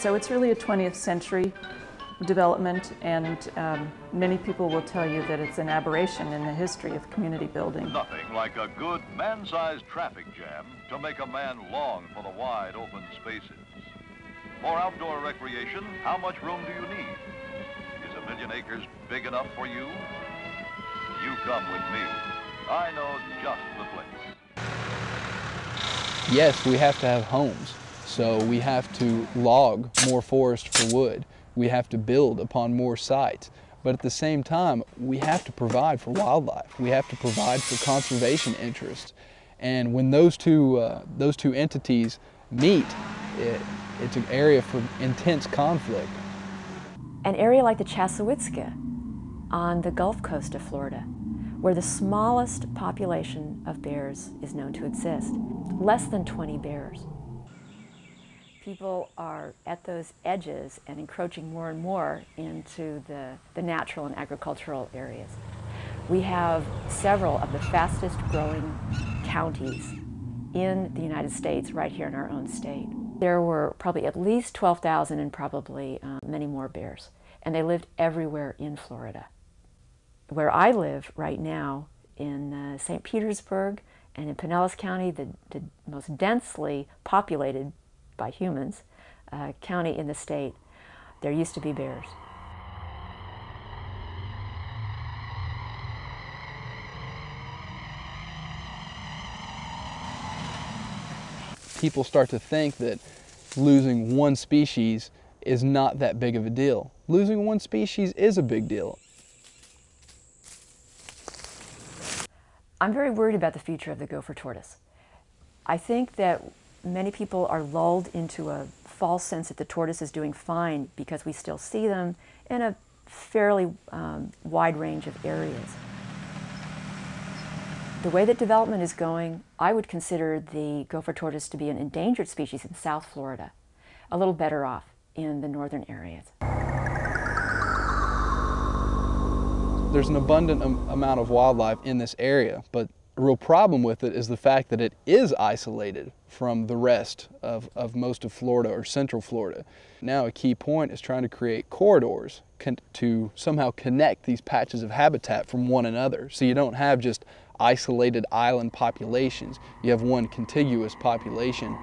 So it's really a 20th century development, and many people will tell you that it's an aberration in the history of community building. Nothing like a good man-sized traffic jam to make a man long for the wide open spaces. For outdoor recreation, how much room do you need? Is 1,000,000 acres big enough for you? You come with me. I know just the place. Yes, we have to have homes, so we have to log more forest for wood. We have to build upon more sites, but at the same time, we have to provide for wildlife. We have to provide for conservation interests, and when those two entities meet, it's an area for intense conflict. An area like the Chassahowitzka on the Gulf Coast of Florida, where the smallest population of bears is known to exist, less than 20 bears. People are at those edges and encroaching more and more into the natural and agricultural areas. We have several of the fastest growing counties in the United States right here in our own state. There were probably at least 12,000 and probably many more bears, and they lived everywhere in Florida. Where I live right now in St. Petersburg and in Pinellas County, the most densely populated by humans county in the state, there used to be bears. People start to think that losing one species is not that big of a deal. Losing one species is a big deal. I'm very worried about the future of the gopher tortoise. I think that many people are lulled into a false sense that the tortoise is doing fine because we still see them in a fairly wide range of areas. The way that development is going, I would consider the gopher tortoise to be an endangered species in South Florida, a little better off in the northern areas. There's an abundant amount of wildlife in this area, but a real problem with it is the fact that it is isolated from the rest of most of Florida or central Florida. Now a key point is trying to create corridors to somehow connect these patches of habitat from one another, so you don't have just isolated island populations. You have one contiguous population